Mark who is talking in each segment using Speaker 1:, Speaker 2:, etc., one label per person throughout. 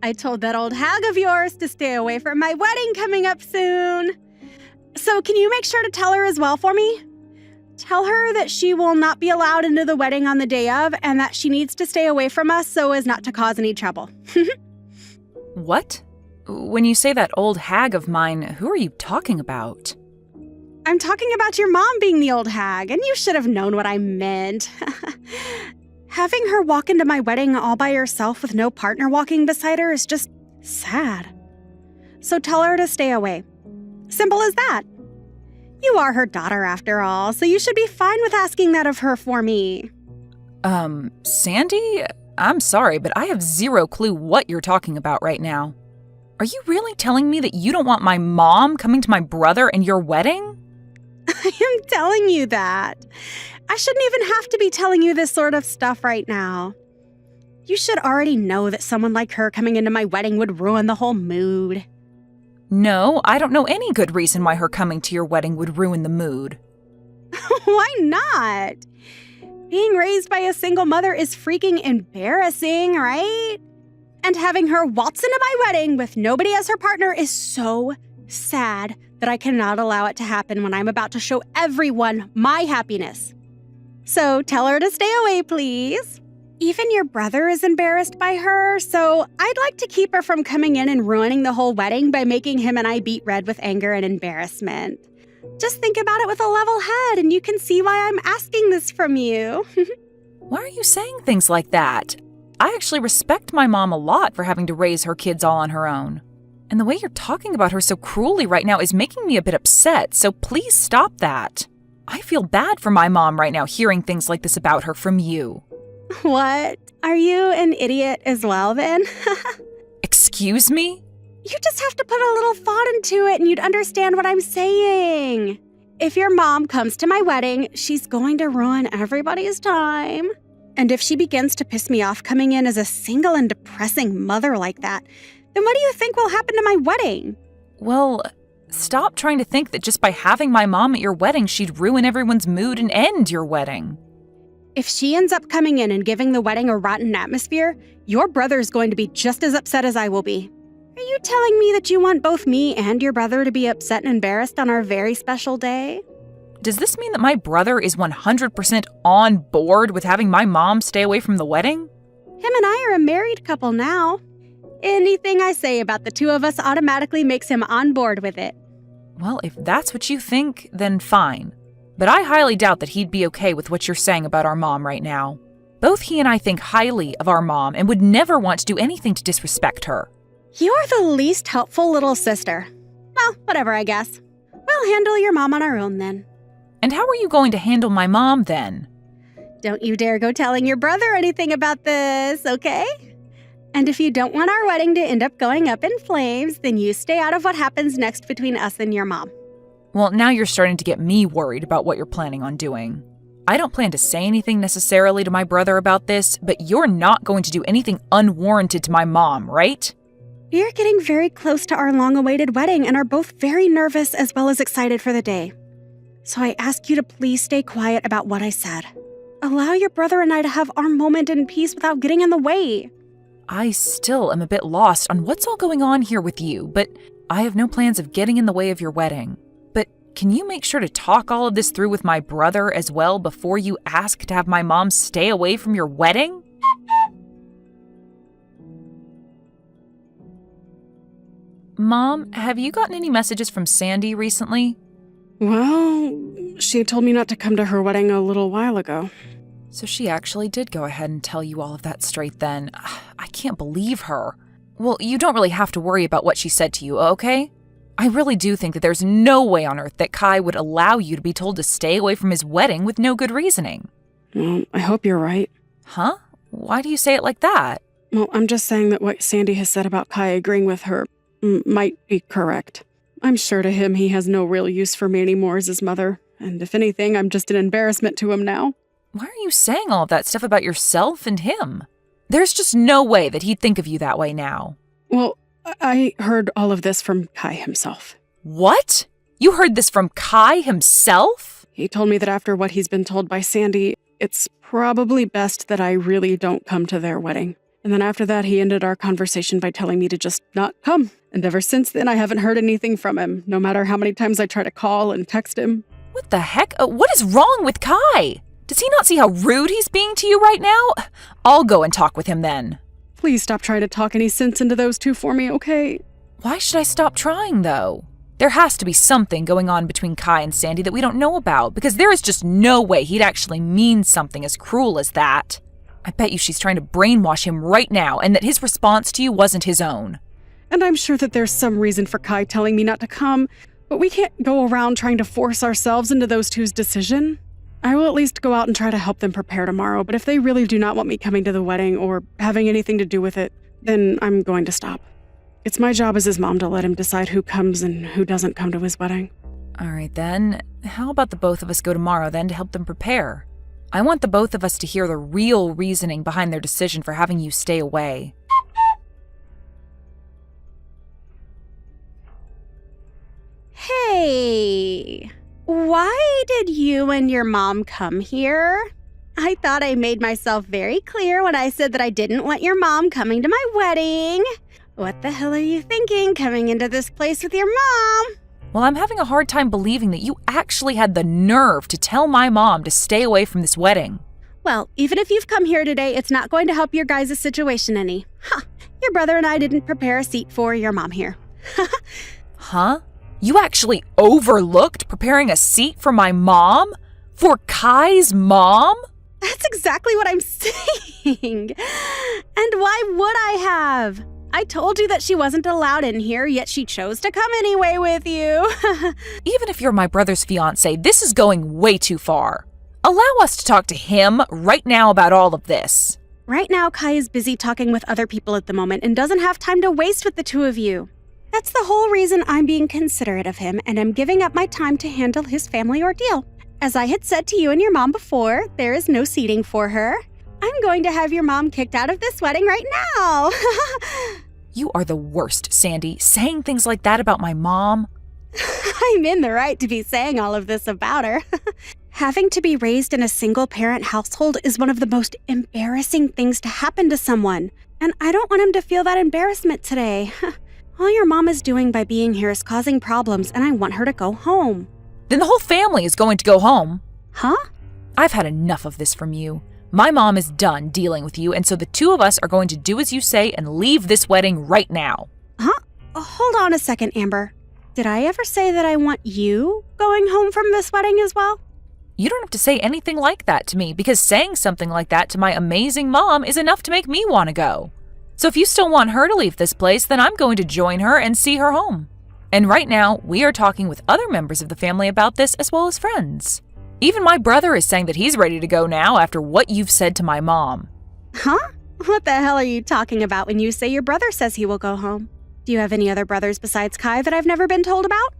Speaker 1: I told that old hag of yours to stay away from my wedding coming up soon. So can you make sure to tell her as well for me? Tell her that she will not be allowed into the wedding on the day of and that she needs to stay away from us so as not to cause any trouble.
Speaker 2: What? When you say that old hag of mine, who are you talking about?
Speaker 1: I'm talking about your mom being the old hag, and you should have known what I meant. Having her walk into my wedding all by herself with no partner walking beside her is just sad. So tell her to stay away. Simple as that. You are her daughter after all, so you should be fine with asking that of her for me.
Speaker 2: Sandy? I'm sorry, but I have zero clue what you're talking about right now. Are you really telling me that you don't want my mom coming to my brother and your wedding?
Speaker 1: I am telling you that. I shouldn't even have to be telling you this sort of stuff right now. You should already know that someone like her coming into my wedding would ruin the whole mood.
Speaker 2: No, I don't know any good reason why her coming to your wedding would ruin the mood.
Speaker 1: Why not? Being raised by a single mother is freaking embarrassing, right? And having her waltz into my wedding with nobody as her partner is so sad that I cannot allow it to happen when I'm about to show everyone my happiness. So tell her to stay away, please. Even your brother is embarrassed by her, so I'd like to keep her from coming in and ruining the whole wedding by making him and I beat red with anger and embarrassment. Just think about it with a level head, and you can see why I'm asking this from you.
Speaker 2: Why are you saying things like that? I actually respect my mom a lot for having to raise her kids all on her own. And the way you're talking about her so cruelly right now is making me a bit upset, so please stop that. I feel bad for my mom right now hearing things like this about her from you.
Speaker 1: What? Are you an idiot as well, then?
Speaker 2: Excuse me?
Speaker 1: You just have to put a little thought into it and you'd understand what I'm saying. If your mom comes to my wedding, she's going to ruin everybody's time. And if she begins to piss me off coming in as a single and depressing mother like that, then what do you think will happen to my wedding?
Speaker 2: Well, stop trying to think that just by having my mom at your wedding, she'd ruin everyone's mood and end your wedding.
Speaker 1: If she ends up coming in and giving the wedding a rotten atmosphere, your brother's going to be just as upset as I will be. Are you telling me that you want both me and your brother to be upset and embarrassed on our very special day?
Speaker 2: Does this mean that my brother is 100% on board with having my mom stay away from the wedding?
Speaker 1: Him and I are a married couple now. Anything I say about the two of us automatically makes him on board with it.
Speaker 2: Well, if that's what you think, then fine. But I highly doubt that he'd be okay with what you're saying about our mom right now. Both he and I think highly of our mom and would never want to do anything to disrespect her.
Speaker 1: You're the least helpful little sister. Well, whatever, I guess. We'll handle your mom on our own then.
Speaker 2: And how are you going to handle my mom then?
Speaker 1: Don't you dare go telling your brother anything about this, okay? And if you don't want our wedding to end up going up in flames, then you stay out of what happens next between us and your mom.
Speaker 2: Well, now you're starting to get me worried about what you're planning on doing. I don't plan to say anything necessarily to my brother about this, but you're not going to do anything unwarranted to my mom, right?
Speaker 1: We are getting very close to our long-awaited wedding and are both very nervous as well as excited for the day. So I ask you to please stay quiet about what I said. Allow your brother and I to have our moment in peace without getting in the way.
Speaker 2: I still am a bit lost on what's all going on here with you, but I have no plans of getting in the way of your wedding. But can you make sure to talk all of this through with my brother as well before you ask to have my mom stay away from your wedding? Mom, have you gotten any messages from Sandy recently?
Speaker 3: Well, she told me not to come to her wedding a little while ago.
Speaker 2: So she actually did go ahead and tell you all of that straight then. I can't believe her. Well, you don't really have to worry about what she said to you, okay? I really do think that there's no way on earth that Kai would allow you to be told to stay away from his wedding with no good reasoning.
Speaker 3: Well, I hope you're right.
Speaker 2: Huh? Why do you say it like that?
Speaker 3: Well, I'm just saying that what Sandy has said about Kai agreeing with her might be correct. I'm sure to him he has no real use for me anymore as his mother, and if anything, I'm just an embarrassment to him now.
Speaker 2: Why are you saying all of that stuff about yourself and him? There's just no way that he'd think of you that way now.
Speaker 3: Well, I heard all of this from Kai himself.
Speaker 2: What? You heard this from Kai himself?
Speaker 3: He told me that after what he's been told by Sandy, it's probably best that I really don't come to their wedding. And then after that, he ended our conversation by telling me to just not come. And ever since then, I haven't heard anything from him, no matter how many times I try to call and text him.
Speaker 2: What the heck? What is wrong with Kai? Does he not see how rude he's being to you right now? I'll go and talk with him then.
Speaker 3: Please stop trying to talk any sense into those two for me, okay?
Speaker 2: Why should I stop trying, though? There has to be something going on between Kai and Sandy that we don't know about, because there is just no way he'd actually mean something as cruel as that. I bet you she's trying to brainwash him right now, and that his response to you wasn't his own.
Speaker 3: And I'm sure that there's some reason for Kai telling me not to come, but we can't go around trying to force ourselves into those two's decision. I will at least go out and try to help them prepare tomorrow, but if they really do not want me coming to the wedding or having anything to do with it, then I'm going to stop. It's my job as his mom to let him decide who comes and who doesn't come to his wedding.
Speaker 2: All right, then. How about the both of us go tomorrow, then, to help them prepare? I want the both of us to hear the real reasoning behind their decision for having you stay away.
Speaker 1: Hey, why did you and your mom come here? I thought I made myself very clear when I said that I didn't want your mom coming to my wedding. What the hell are you thinking coming into this place with your mom?
Speaker 2: Well, I'm having a hard time believing that you actually had the nerve to tell my mom to stay away from this wedding.
Speaker 1: Well, even if you've come here today, it's not going to help your guys' situation any. Your brother and I didn't prepare a seat for your mom here.
Speaker 2: Huh? You actually overlooked preparing a seat for my mom? For Kai's mom?
Speaker 1: That's exactly what I'm saying. And why would I have? I told you that she wasn't allowed in here, yet she chose to come anyway with you.
Speaker 2: Even if you're my brother's fiancé, this is going way too far. Allow us to talk to him right now about all of this.
Speaker 1: Right now, Kai is busy talking with other people at the moment and doesn't have time to waste with the two of you. That's the whole reason I'm being considerate of him and I'm giving up my time to handle his family ordeal. As I had said to you and your mom before, there is no seating for her. I'm going to have your mom kicked out of this wedding right now.
Speaker 2: You are the worst, Sandy, saying things like that about my mom.
Speaker 1: I'm in the right to be saying all of this about her. Having to be raised in a single-parent household is one of the most embarrassing things to happen to someone, and I don't want him to feel that embarrassment today. All your mom is doing by being here is causing problems, and I want her to go home.
Speaker 2: Then the whole family is going to go home.
Speaker 1: Huh?
Speaker 2: I've had enough of this from you. My mom is done dealing with you, and so the two of us are going to do as you say and leave this wedding right now.
Speaker 1: Huh? Hold on a second, Amber. Did I ever say that I want you going home from this wedding as well?
Speaker 2: You don't have to say anything like that to me, because saying something like that to my amazing mom is enough to make me want to go. So if you still want her to leave this place, then I'm going to join her and see her home. And right now, we are talking with other members of the family about this as well as friends. Even my brother is saying that he's ready to go now after what you've said to my mom.
Speaker 1: Huh? What the hell are you talking about when you say your brother says he will go home? Do you have any other brothers besides Kai that I've never been told about?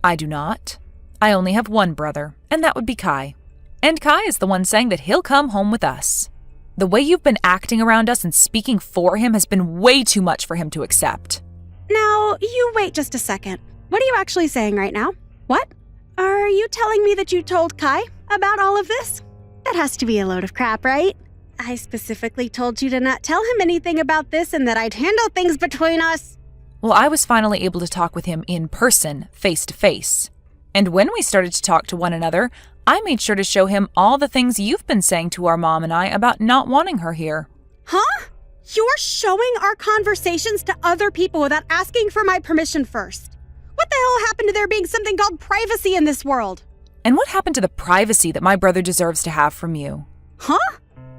Speaker 2: I do not. I only have one brother, and that would be Kai. And Kai is the one saying that he'll come home with us. The way you've been acting around us and speaking for him has been way too much for him to accept.
Speaker 1: Now, you wait just a second. What are you actually saying right now? What? Are you telling me that you told Kai about all of this? That has to be a load of crap, right? I specifically told you to not tell him anything about this and that I'd handle things between us.
Speaker 2: Well, I was finally able to talk with him in person, face to face. And when we started to talk to one another, I made sure to show him all the things you've been saying to our mom and I about not wanting her here.
Speaker 1: Huh? You're showing our conversations to other people without asking for my permission first. What the hell happened to there being something called privacy in this world?
Speaker 2: And what happened to the privacy that my brother deserves to have from you?
Speaker 1: Huh?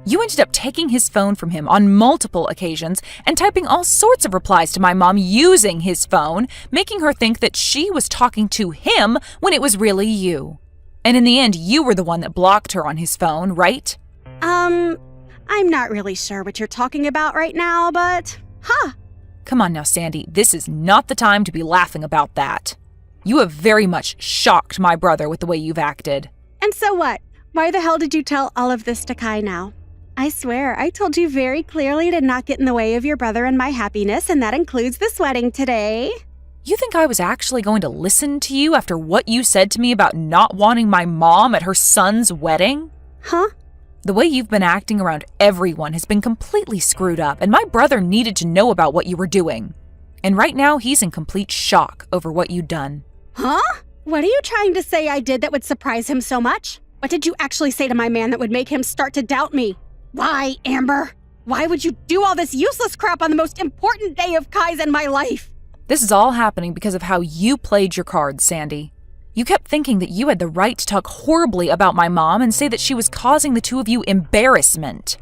Speaker 2: You ended up taking his phone from him on multiple occasions and typing all sorts of replies to my mom using his phone, making her think that she was talking to him when it was really you. And in the end, you were the one that blocked her on his phone, right?
Speaker 1: I'm not really sure what you're talking about right now, but... Huh.
Speaker 2: Come on now, Sandy. This is not the time to be laughing about that. You have very much shocked my brother with the way you've acted.
Speaker 1: And so what? Why the hell did you tell all of this to Kai now? I swear, I told you very clearly to not get in the way of your brother and my happiness, and that includes this wedding today.
Speaker 2: You think I was actually going to listen to you after what you said to me about not wanting my mom at her son's wedding?
Speaker 1: Huh?
Speaker 2: The way you've been acting around everyone has been completely screwed up, and my brother needed to know about what you were doing. And right now, he's in complete shock over what you'd done.
Speaker 1: Huh? What are you trying to say I did that would surprise him so much? What did you actually say to my man that would make him start to doubt me? Why, Amber? Why would you do all this useless crap on the most important day of Kai's in my life?
Speaker 2: This is all happening because of how you played your cards, Sandy. You kept thinking that you had the right to talk horribly about my mom and say that she was causing the two of you embarrassment.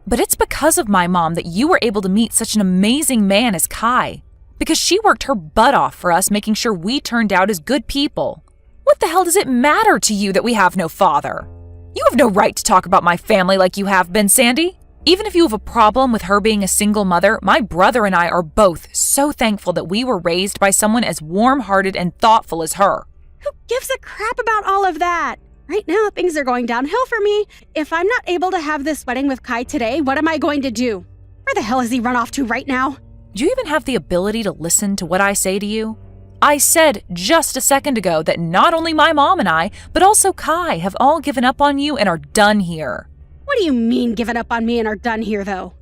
Speaker 2: But it's because of my mom that you were able to meet such an amazing man as Kai. Because she worked her butt off for us, making sure we turned out as good people. What the hell does it matter to you that we have no father? You have no right to talk about my family like you have been, Sandy. Even if you have a problem with her being a single mother, my brother and I are both so thankful that we were raised by someone as warm-hearted and thoughtful as her.
Speaker 1: Who gives a crap about all of that? Right now, things are going downhill for me. If I'm not able to have this wedding with Kai today, what am I going to do? Where the hell has he run off to right now?
Speaker 2: Do you even have the ability to listen to what I say to you? I said just a second ago that not only my mom and I, but also Kai have all given up on you and are done here.
Speaker 1: What do you mean given up on me and are done here, though?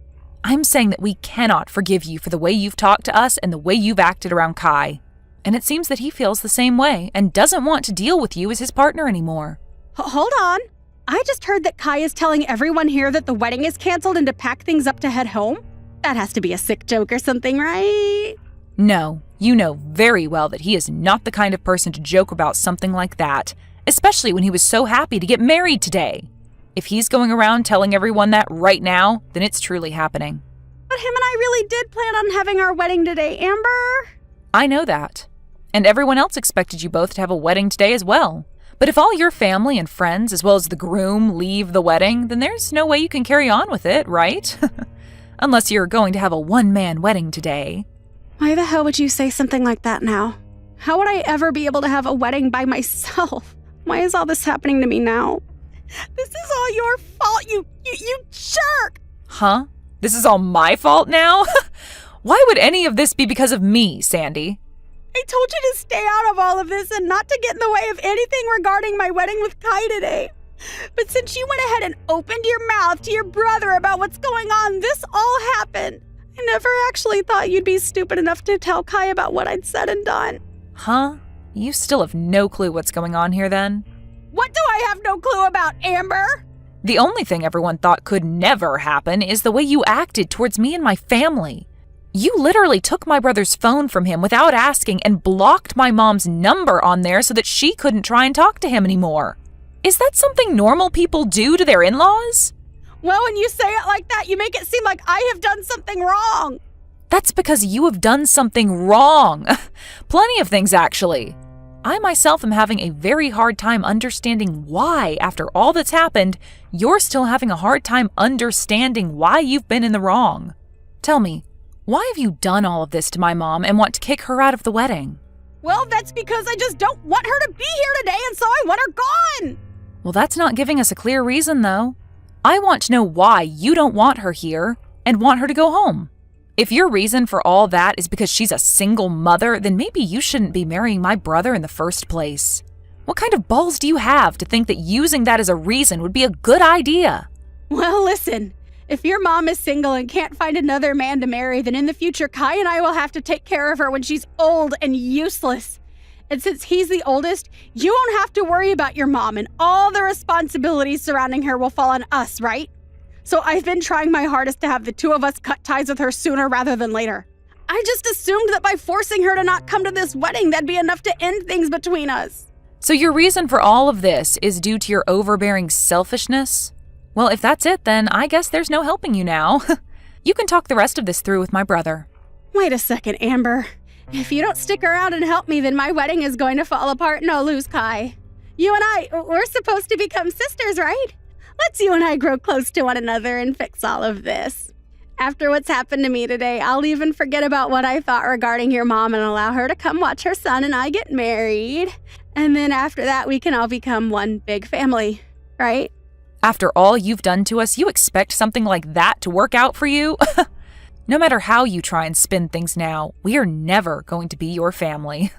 Speaker 2: I'm saying that we cannot forgive you for the way you've talked to us and the way you've acted around Kai. And it seems that he feels the same way and doesn't want to deal with you as his partner anymore.
Speaker 1: Hold on. I just heard that Kai is telling everyone here that the wedding is canceled and to pack things up to head home. That has to be a sick joke or something, right?
Speaker 2: No, you know very well that he is not the kind of person to joke about something like that, especially when he was so happy to get married today. If he's going around telling everyone that right now, then it's truly happening.
Speaker 1: But him and I really did plan on having our wedding today, Amber.
Speaker 2: I know that. And everyone else expected you both to have a wedding today as well. But if all your family and friends, as well as the groom, leave the wedding, then there's no way you can carry on with it, right? Unless you're going to have a one-man wedding today.
Speaker 1: Why the hell would you say something like that now? How would I ever be able to have a wedding by myself? Why is all this happening to me now? This is all your fault, you jerk!
Speaker 2: Huh? This is all my fault now? Why would any of this be because of me, Sandy?
Speaker 1: I told you to stay out of all of this and not to get in the way of anything regarding my wedding with Kai today. But since you went ahead and opened your mouth to your brother about what's going on, this all happened. I never actually thought you'd be stupid enough to tell Kai about what I'd said and done.
Speaker 2: Huh? You still have no clue what's going on here then?
Speaker 1: What do I have no clue about, Amber?
Speaker 2: The only thing everyone thought could never happen is the way you acted towards me and my family. You literally took my brother's phone from him without asking and blocked my mom's number on there so that she couldn't try and talk to him anymore. Is that something normal people do to their in-laws?
Speaker 1: Well, when you say it like that, you make it seem like I have done something wrong.
Speaker 2: That's because you have done something wrong. Plenty of things, actually. I myself am having a very hard time understanding why, after all that's happened, you're still having a hard time understanding why you've been in the wrong. Tell me, why have you done all of this to my mom and want to kick her out of the wedding?
Speaker 1: Well, that's because I just don't want her to be here today, and so I want her gone.
Speaker 2: Well, that's not giving us a clear reason, though. I want to know why you don't want her here and want her to go home. If your reason for all that is because she's a single mother, then maybe you shouldn't be marrying my brother in the first place. What kind of balls do you have to think that using that as a reason would be a good idea?
Speaker 1: Well, listen, if your mom is single and can't find another man to marry, then in the future, Kai and I will have to take care of her when she's old and useless. And since he's the oldest, you won't have to worry about your mom, and all the responsibilities surrounding her will fall on us, right? So I've been trying my hardest to have the two of us cut ties with her sooner rather than later. I just assumed that by forcing her to not come to this wedding, that'd be enough to end things between us.
Speaker 2: So your reason for all of this is due to your overbearing selfishness? Well, if that's it, then I guess there's no helping you now. You can talk the rest of this through with my brother.
Speaker 1: Wait a second, Amber. If you don't stick around and help me, then my wedding is going to fall apart and I'll lose Kai. You and we're supposed to become sisters, right? Let's you and I grow close to one another and fix all of this. After what's happened to me today, I'll even forget about what I thought regarding your mom and allow her to come watch her son and I get married. And then after that, we can all become one big family, right?
Speaker 2: After all you've done to us, you expect something like that to work out for you? No matter how you try and spin things now, we are never going to be your family.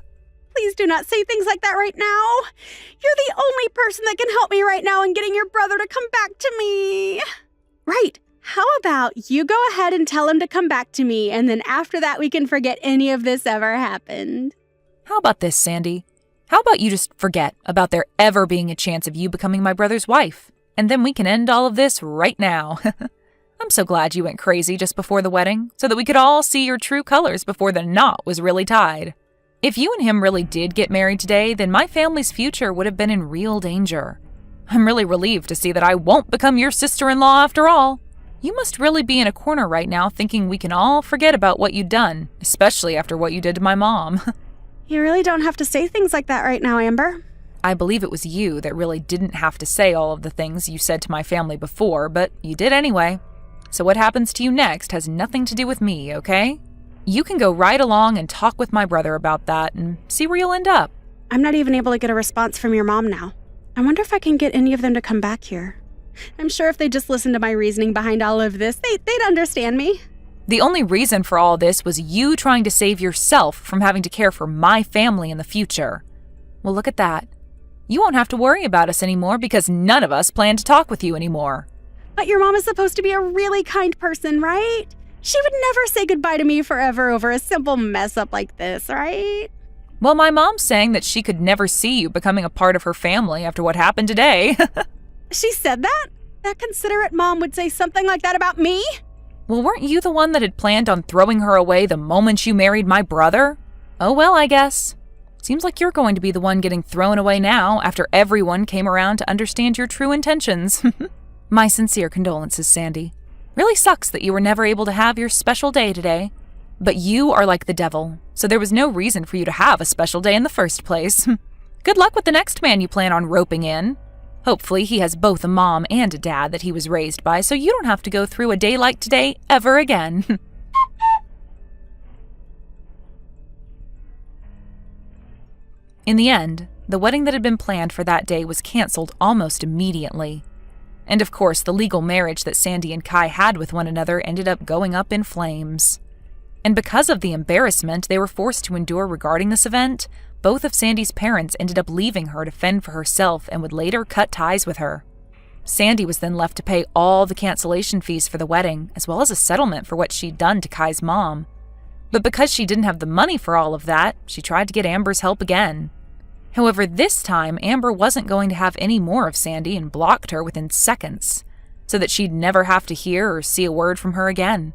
Speaker 1: Please do not say things like that right now. You're the only person that can help me right now in getting your brother to come back to me. Right. How about you go ahead and tell him to come back to me, and then after that we can forget any of this ever happened.
Speaker 2: How about this, Sandy? How about you just forget about there ever being a chance of you becoming my brother's wife, and then we can end all of this right now. I'm so glad you went crazy just before the wedding, so that we could all see your true colors before the knot was really tied. If you and him really did get married today, then my family's future would have been in real danger. I'm really relieved to see that I won't become your sister-in-law after all. You must really be in a corner right now thinking we can all forget about what you'd done, especially after what you did to my mom.
Speaker 1: You really don't have to say things like that right now, Amber.
Speaker 2: I believe it was you that really didn't have to say all of the things you said to my family before, but you did anyway. So what happens to you next has nothing to do with me, okay? You can go right along and talk with my brother about that and see where you'll end up.
Speaker 1: I'm not even able to get a response from your mom now. I wonder if I can get any of them to come back here. I'm sure if they just listened to my reasoning behind all of this, they'd understand me.
Speaker 2: The only reason for all this was you trying to save yourself from having to care for my family in the future. Well, look at that. You won't have to worry about us anymore because none of us plan to talk with you anymore.
Speaker 1: But your mom is supposed to be a really kind person, right? She would never say goodbye to me forever over a simple mess up like this, right?
Speaker 2: Well, my mom's saying that she could never see you becoming a part of her family after what happened today.
Speaker 1: She said that? That considerate mom would say something like that about me?
Speaker 2: Well, weren't you the one that had planned on throwing her away the moment you married my brother? Oh well, I guess. Seems like you're going to be the one getting thrown away now after everyone came around to understand your true intentions. My sincere condolences, Sandy. Really sucks that you were never able to have your special day today. But you are like the devil, so there was no reason for you to have a special day in the first place. Good luck with the next man you plan on roping in. Hopefully he has both a mom and a dad that he was raised by, so you don't have to go through a day like today ever again. In the end, the wedding that had been planned for that day was canceled almost immediately. And of course, the legal marriage that Sandy and Kai had with one another ended up going up in flames. And because of the embarrassment they were forced to endure regarding this event, both of Sandy's parents ended up leaving her to fend for herself and would later cut ties with her. Sandy was then left to pay all the cancellation fees for the wedding, as well as a settlement for what she'd done to Kai's mom. But because she didn't have the money for all of that, she tried to get Amber's help again. However, this time, Amber wasn't going to have any more of Sandy and blocked her within seconds, so that she'd never have to hear or see a word from her again.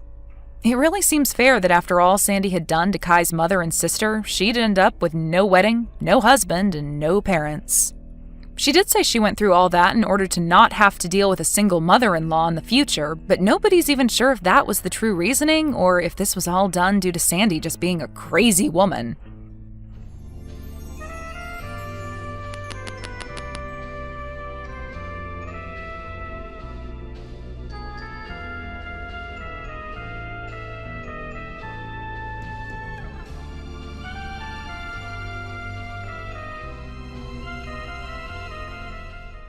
Speaker 2: It really seems fair that after all Sandy had done to Kai's mother and sister, she'd end up with no wedding, no husband, and no parents. She did say she went through all that in order to not have to deal with a single mother-in-law in the future, but nobody's even sure if that was the true reasoning or if this was all done due to Sandy just being a crazy woman.